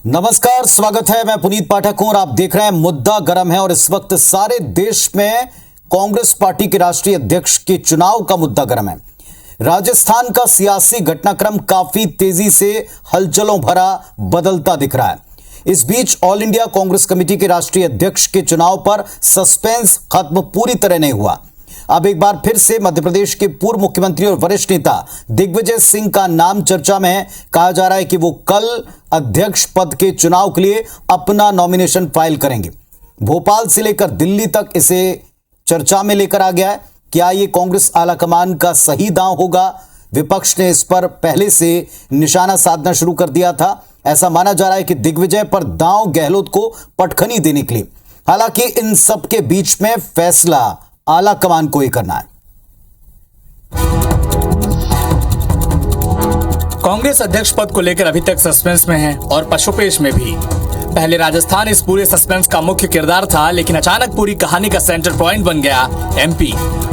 नमस्कार, स्वागत है। मैं पुनीत पाठक हूं और आप देख रहे हैं मुद्दा गरम है। और इस वक्त सारे देश में कांग्रेस पार्टी के राष्ट्रीय अध्यक्ष के चुनाव का मुद्दा गरम है। राजस्थान का सियासी घटनाक्रम काफी तेजी से हलचलों भरा बदलता दिख रहा है। इस बीच ऑल इंडिया कांग्रेस कमेटी के राष्ट्रीय अध्यक्ष के चुनाव पर सस्पेंस खत्म पूरी तरह नहीं हुआ। अब एक बार फिर से मध्य प्रदेश के पूर्व मुख्यमंत्री और वरिष्ठ नेता दिग्विजय सिंह का नाम चर्चा में है। कहा जा रहा है कि वो कल अध्यक्ष पद के चुनाव के लिए अपना नॉमिनेशन फाइल करेंगे। भोपाल से लेकर दिल्ली तक इसे चर्चा में लेकर आ गया है। क्या ये कांग्रेस आलाकमान का सही दांव होगा? विपक्ष ने इस पर पहले से निशाना साधना शुरू कर दिया था। ऐसा माना जा रहा है कि दिग्विजय पर दांव गहलोत को पटखनी देने के लिए। हालांकि इन सब के बीच में फैसला आला कमान को ही करना है। कांग्रेस अध्यक्ष पद को लेकर अभी तक सस्पेंस में है और पशुपेश में भी। पहले राजस्थान इस पूरे सस्पेंस का मुख्य किरदार था, लेकिन अचानक पूरी कहानी का सेंटर पॉइंट बन गया एमपी।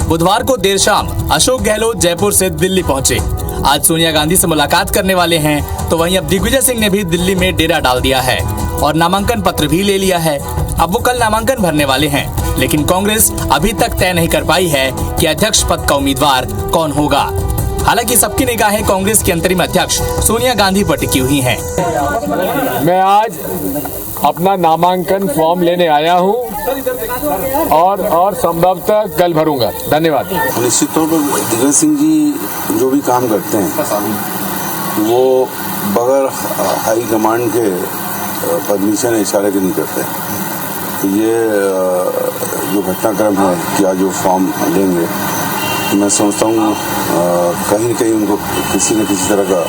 बुधवार को देर शाम अशोक गहलोत जयपुर से दिल्ली पहुंचे। आज सोनिया गांधी से मुलाकात करने वाले हैं, तो वहीं अब दिग्विजय सिंह ने भी दिल्ली में डेरा डाल दिया है और नामांकन पत्र भी ले लिया है। अब वो कल नामांकन भरने वाले हैं, लेकिन कांग्रेस अभी तक तय नहीं कर पाई है कि अध्यक्ष पद का उम्मीदवार कौन होगा। हालांकि सबकी निगाहें कांग्रेस की अंतरिम अध्यक्ष सोनिया गांधी पर टिकी हुई हैं। मैं आज अपना नामांकन फॉर्म लेने आया हूं और संभवतः कल भरूंगा। धन्यवाद। निश्चित तौर पर दिग्विजय सिंह जी जो भी काम करते हैं वो बगैर हाई कमांड के परमिशन इशारे के नहीं करते। तो ये जो घटनाक्रम है कि आज जो फॉर्म लेंगे, मैं समझता हूँ कहीं न कहीं उनको किसी न किसी तरह का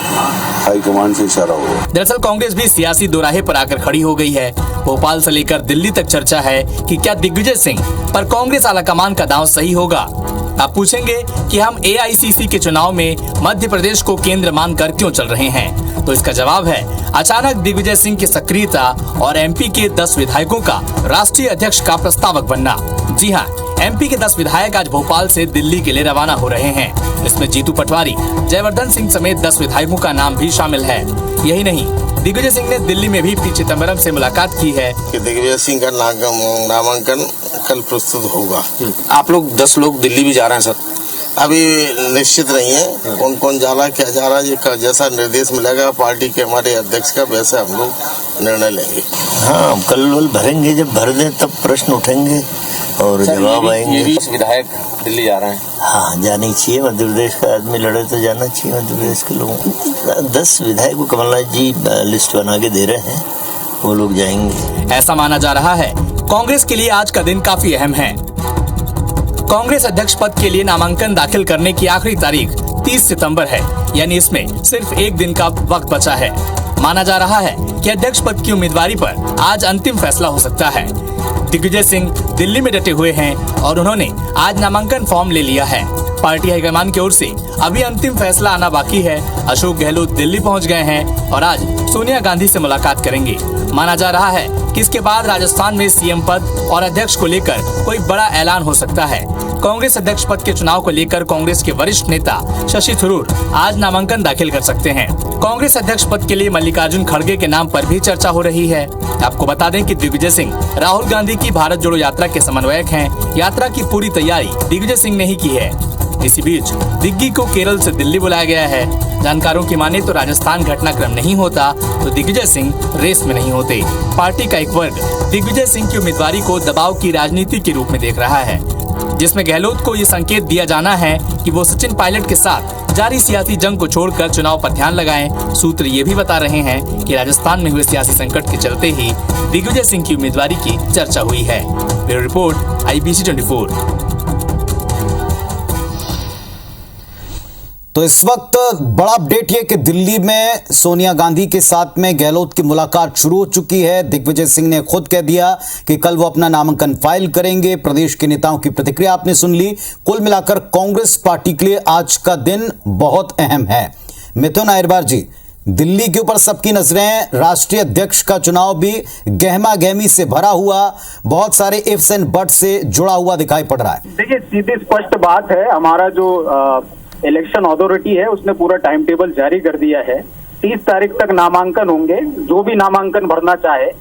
हाई कमांड से इशारा होगा। दरअसल कांग्रेस भी सियासी दोराहे पर आकर खड़ी हो गई है। भोपाल से लेकर दिल्ली तक चर्चा है कि क्या दिग्विजय सिंह पर कांग्रेस आलाकमान का दांव सही होगा। आप पूछेंगे कि हम एआईसीसी के चुनाव में मध्य प्रदेश को केंद्र मानकर क्यों चल रहे हैं, तो इसका जवाब है अचानक दिग्विजय सिंह की सक्रियता और एमपी के 10 विधायकों का राष्ट्रीय अध्यक्ष का प्रस्तावक बनना। जी हाँ, एमपी के 10 विधायक आज भोपाल से दिल्ली के लिए रवाना हो रहे हैं। इसमें जीतू पटवारी, जयवर्धन सिंह समेत 10 विधायकों का नाम भी शामिल है। यही नहीं, दिग्विजय सिंह ने दिल्ली में भी पी चिदम्बरम से मुलाकात की है कि दिग्विजय सिंह का नामांकन कल प्रस्तुत होगा। आप लोग 10 लोग दिल्ली भी जा रहे हैं सर? अभी निश्चित नहीं है कौन कौन जा रहा है, क्या जा रहा है। ये जैसा निर्देश मिलेगा पार्टी के हमारे अध्यक्ष का, वैसे हम लोग निर्णय लेंगे। हाँ, कल भरेंगे, जब भर दें तब प्रश्न उठेंगे और जवाब आएंगे। 10 विधायक दिल्ली जा रहे हैं। हाँ, जाना चाहिए। मध्य प्रदेश का आदमी लड़े तो जाना चाहिए मध्य प्रदेश के लोगों को। 10 विधायक को कमलनाथ जी लिस्ट बना के दे रहे हैं, वो लोग जाएंगे। ऐसा माना जा रहा है कांग्रेस के लिए आज का दिन काफी अहम है। कांग्रेस अध्यक्ष पद के लिए नामांकन दाखिल करने की आखिरी तारीख 30 सितंबर है, यानी इसमें सिर्फ एक दिन का वक्त बचा है। माना जा रहा है कि अध्यक्ष पद की उम्मीदवारी पर आज अंतिम फैसला हो सकता है। दिग्विजय सिंह दिल्ली में डटे हुए हैं और उन्होंने आज नामांकन फॉर्म ले लिया है। पार्टी हाईकमान की ओर से अभी अंतिम फैसला आना बाकी है। अशोक गहलोत दिल्ली पहुंच गए हैं और आज सोनिया गांधी से मुलाकात करेंगे। माना जा रहा है कि इसके बाद राजस्थान में सीएम पद और अध्यक्ष को लेकर कोई बड़ा ऐलान हो सकता है। कांग्रेस अध्यक्ष पद के चुनाव को लेकर कांग्रेस के वरिष्ठ नेता शशि थरूर आज नामांकन दाखिल कर सकते हैं। कांग्रेस अध्यक्ष पद के लिए मल्लिकार्जुन खड़गे के नाम पर भी चर्चा हो रही है। आपको बता दें कि दिग्विजय सिंह राहुल गांधी की भारत जोड़ो यात्रा के समन्वयक हैं। यात्रा की पूरी तैयारी दिग्विजय सिंह ने ही की है। इसी बीच दिग्गी को केरल से दिल्ली बुलाया गया है। जानकारों की माने तो राजस्थान घटनाक्रम नहीं होता तो दिग्विजय सिंह रेस में नहीं होते। पार्टी का एक वर्ग दिग्विजय सिंह की उम्मीदवारी को दबाव की राजनीति के रूप में देख रहा है, जिसमें गहलोत को ये संकेत दिया जाना है कि वो सचिन पायलट के साथ जारी सियासी जंग को छोड़कर चुनाव पर ध्यान लगाएं। सूत्र ये भी बता रहे हैं कि राजस्थान में हुए सियासी संकट के चलते ही दिग्विजय सिंह की उम्मीदवारी की चर्चा हुई है। Bureau report, IBC 24। तो इस वक्त बड़ा अपडेट ये कि दिल्ली में सोनिया गांधी के साथ में गहलोत की मुलाकात शुरू हो चुकी है। दिग्विजय सिंह ने खुद कह दिया कि कल वो अपना नामांकन फाइल करेंगे। प्रदेश के नेताओं की प्रतिक्रिया आपने सुन ली। कुल मिलाकर कांग्रेस पार्टी के लिए आज का दिन बहुत अहम है। मिथुन अहिरबार जी, दिल्ली के ऊपर सबकी नजरें। राष्ट्रीय अध्यक्ष का चुनाव भी गहमा गहमी से भरा हुआ, बहुत सारे इफ्स एंड बट्स से जुड़ा हुआ दिखाई पड़ रहा है। देखिए, सीधी स्पष्ट बात है, हमारा जो इलेक्शन अथॉरिटी है उसने पूरा टाइम टेबल जारी कर दिया है 30 तारीख तक नामांकन होंगे। जो भी नामांकन भरना चाहे,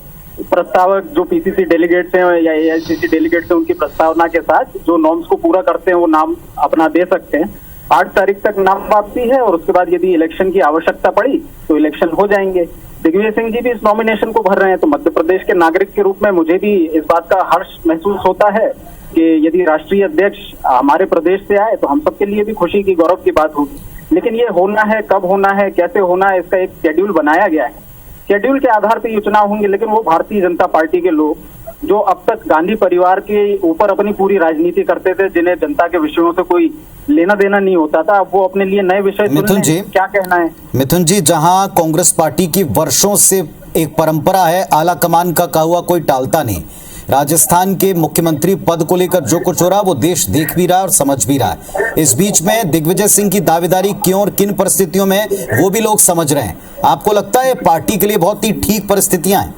प्रस्तावक जो पीसीसी डेलीगेट्स हैं या एआईसीसी डेलीगेट्स हैं, उनकी प्रस्तावना के साथ जो नॉर्म्स को पूरा करते हैं वो नाम अपना दे सकते हैं। 8 तारीख तक नाम वापसी है और उसके बाद यदि इलेक्शन की आवश्यकता पड़ी तो इलेक्शन हो जाएंगे। दिग्विजय सिंह जी भी इस नॉमिनेशन को भर रहे हैं, तो मध्य प्रदेश के नागरिक के रूप में मुझे भी इस बात का हर्ष महसूस होता है कि यदि राष्ट्रीय अध्यक्ष हमारे प्रदेश से आए तो हम सबके लिए भी खुशी की, गौरव की बात होगी। लेकिन ये होना है, कब होना है, कैसे होना है, इसका एक शेड्यूल बनाया गया है। शेड्यूल के आधार पर ये चुनाव होंगे, लेकिन वो भारतीय जनता पार्टी के लोग जो अब तक गांधी परिवार के ऊपर अपनी पूरी राजनीति करते थे, जिन्हें जनता के विषयों से कोई लेना देना नहीं होता था, अब वो अपने लिए नए विषय चुन मिथुन जी, क्या कहना है? मिथुन जी, जहां कांग्रेस पार्टी की वर्षों से एक परंपरा है, आला कमान का कहा हुआ कोई टालता नहीं। राजस्थान के मुख्यमंत्री पद को लेकर जो कुछ हो रहा है वो देश देख भी रहा है और समझ भी रहा है। इस बीच में दिग्विजय सिंह की दावेदारी क्यों और किन परिस्थितियों में, वो भी लोग समझ रहे हैं। आपको लगता है पार्टी के लिए बहुत ही ठीक परिस्थितियां हैं?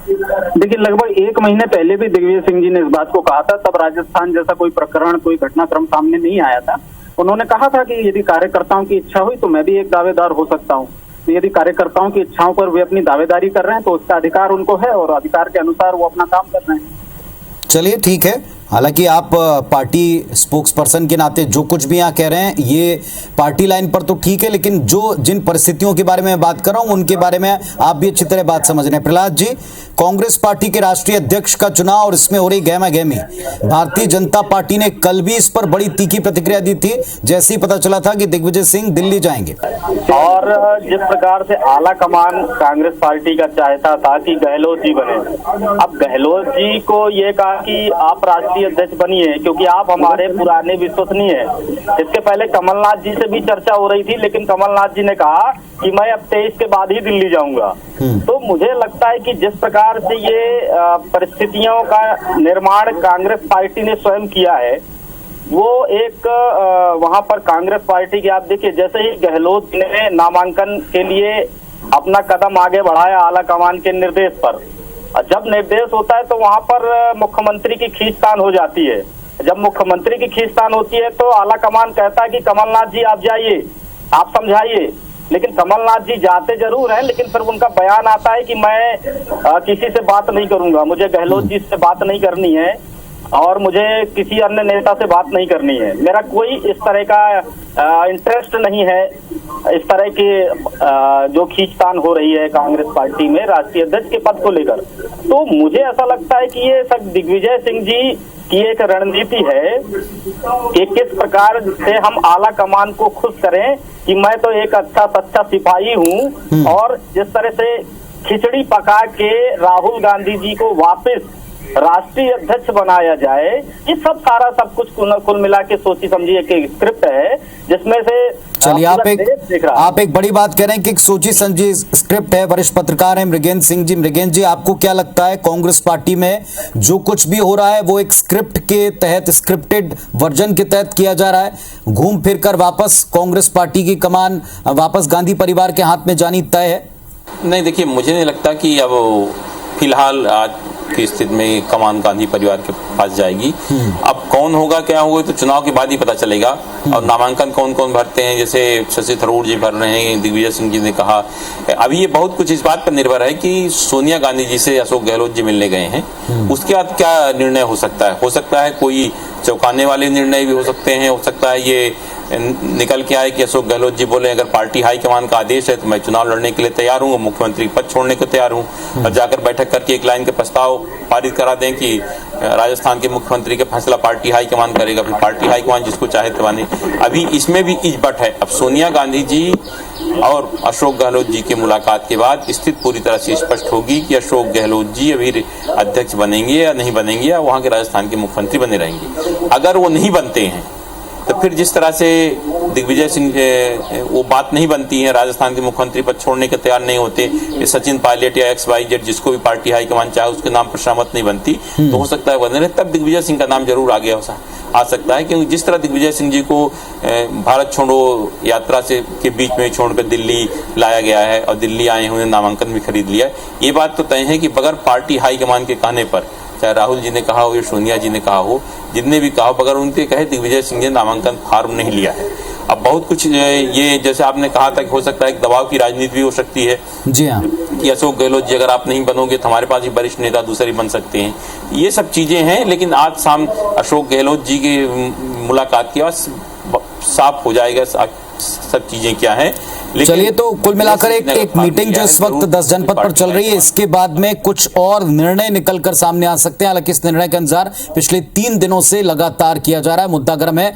देखिए, लगभग 1 महीने पहले भी दिग्विजय सिंह जी ने इस बात को कहा था, तब राजस्थान जैसा कोई प्रकरण, कोई घटनाक्रम सामने नहीं आया था। उन्होंने कहा था कि यदि कार्यकर्ताओं की इच्छा हुई तो मैं भी एक दावेदार हो सकता हूं। तो यदि कार्यकर्ताओं की इच्छाओं पर वे अपनी दावेदारी कर रहे हैं तो उसका अधिकार उनको है और अधिकार के अनुसार वो अपना काम कर रहे हैं। चलिए ठीक है। हालांकि आप पार्टी स्पोक्स पर्सन के नाते जो कुछ भी यहाँ कह रहे हैं ये पार्टी लाइन पर तो ठीक है, लेकिन जो जिन परिस्थितियों के बारे में बात कर रहा हूं उनके बारे में आप भी अच्छी तरह बात समझ रहे हैं। प्रहलाद जी, कांग्रेस पार्टी के राष्ट्रीय अध्यक्ष का चुनाव और इसमें हो रही गहमा-गहमी, भारतीय जनता पार्टी ने कल भी इस पर बड़ी तीखी प्रतिक्रिया दी थी जैसे ही पता चला था कि दिग्विजय सिंह दिल्ली जाएंगे। और जिस प्रकार से आला कमान कांग्रेस पार्टी का चाहता था कि गहलोत जी बने, अब गहलोत जी को ये कहा कि आप राष्ट्रीय अध्यक्ष बनिए क्योंकि आप हमारे पुराने विश्वसनीय हैं। इसके पहले कमलनाथ जी से भी चर्चा हो रही थी, लेकिन कमलनाथ जी ने कहा कि मैं अब 23 के बाद ही दिल्ली जाऊंगा। तो मुझे लगता है कि जिस प्रकार से ये परिस्थितियों का निर्माण कांग्रेस पार्टी ने स्वयं किया है, वो एक वहां पर कांग्रेस पार्टी के, आप देखिए जैसे ही गहलोत ने नामांकन के लिए अपना कदम आगे बढ़ाया आला कमान के निर्देश पर, जब निर्देश होता है तो वहां पर मुख्यमंत्री की खींचतान हो जाती है। जब मुख्यमंत्री की खींचतान होती है तो आला कमान कहता है कि कमलनाथ जी आप जाइए, आप समझाइए, लेकिन कमलनाथ जी जाते जरूर हैं, लेकिन फिर उनका बयान आता है कि मैं किसी से बात नहीं करूंगा, मुझे गहलोत जी से बात नहीं करनी है और मुझे किसी अन्य नेता से बात नहीं करनी है, मेरा कोई इस तरह का इंटरेस्ट नहीं है। इस तरह की जो खींचतान हो रही है कांग्रेस पार्टी में राष्ट्रीय अध्यक्ष के पद को लेकर, तो मुझे ऐसा लगता है कि ये सब दिग्विजय सिंह जी की एक रणनीति है कि किस प्रकार से हम आला कमान को खुश करें कि मैं तो एक अच्छा सच्चा सिपाही हूं, और जिस तरह से खिचड़ी पका के राहुल गांधी जी को वापस राष्ट्रीय अध्यक्ष बनाया जाए, ये सब कुछ कुल मिला के सोची समझी एक स्क्रिप्ट है जिसमें से चलिए आप एक बड़ी बात कह रहे हैं कि एक सोची समझी स्क्रिप्ट है। वरिष्ठ पत्रकार हैं मृगेंद्र सिंह जी। मृगेंद्र जी, आपको क्या लगता है कांग्रेस पार्टी में जो कुछ भी हो रहा है वो एक स्क्रिप्ट के तहत, स्क्रिप्टेड वर्जन के तहत किया जा रहा है? घूम फिर कर वापस कांग्रेस पार्टी की कमान वापस गांधी परिवार के हाथ में जानी तय है? नहीं, देखिए मुझे नहीं लगता कि अब फिलहाल आज की स्थिति में कमान गांधी परिवार के पास जाएगी। अब कौन होगा क्या होगा तो चुनाव के बाद ही पता चलेगा। और नामांकन कौन कौन भरते हैं, जैसे शशि थरूर जी भर रहे हैं, दिग्विजय सिंह जी ने कहा। अभी ये बहुत कुछ इस बात पर निर्भर है कि सोनिया गांधी जी से अशोक गहलोत जी मिलने गए हैं, उसके बाद क्या निर्णय हो सकता है कोई चौंकाने वाले निर्णय भी हो सकते हैं। हो सकता है ये निकल के आए कि अशोक गहलोत जी बोले अगर पार्टी हाईकमान का आदेश है तो मैं चुनाव लड़ने के लिए तैयार हूँ, मुख्यमंत्री पद छोड़ने को तैयार हूँ, और जाकर बैठक करके एक लाइन के प्रस्ताव पारित करा दें कि राजस्थान के मुख्यमंत्री का फैसला पार्टी हाईकमान करेगा, फिर पार्टी हाईकमान जिसको चाहे तो माने। अभी इसमें भी इजबट है। अब सोनिया गांधी जी और अशोक गहलोत जी की मुलाकात के बाद स्थिति पूरी तरह से स्पष्ट होगी कि अशोक गहलोत जी अभी अध्यक्ष बनेंगे या नहीं बनेंगे, या वहां के राजस्थान के मुख्यमंत्री बने रहेंगे। अगर वो नहीं बनते हैं तो फिर जिस तरह से दिग्विजय सिंह वो बात नहीं बनती है, राजस्थान के मुख्यमंत्री पद छोड़ने के तैयार नहीं होते, सचिन पायलट या XYZ जिसको भी पार्टी हाईकमान चाहे उसके नाम पर सहमत नहीं बनती, तो हो सकता है बने रहे, तब दिग्विजय सिंह का नाम जरूर आगे आ सकता है। क्योंकि जिस तरह दिग्विजय सिंह जी को भारत छोड़ो यात्रा से के बीच में छोड़कर दिल्ली लाया गया है और दिल्ली आए हुए नामांकन भी खरीद लिया है, ये बात तो तय है कि बगैर पार्टी हाईकमान के कहने पर, चाहे राहुल जी ने कहा हो या सोनिया जी ने कहा हो, जितने भी कहा हो, बगैर उनके कहे दिग्विजय सिंह ने नामांकन फॉर्म नहीं लिया है। अब बहुत कुछ ये जैसे आपने कहा था कि हो सकता है कि दबाव की राजनीति भी हो सकती है जी हाँ, कि अशोक गहलोत जी अगर आप नहीं बनोगे तो हमारे पास ही वरिष्ठ नेता दूसरे बन सकते हैं। ये सब चीजें हैं, लेकिन आज शाम अशोक गहलोत जी की मुलाकात के बाद साफ हो जाएगा सब चीजें क्या है। चलिए, तो कुल मिलाकर एक मीटिंग जो इस वक्त 10 जनपद पर चल रही है, इसके बाद में कुछ और निर्णय निकलकर सामने आ सकते हैं। हालांकि इस निर्णय के अनुसार पिछले 3 दिनों से लगातार किया जा रहा है, मुद्दा गर्म है।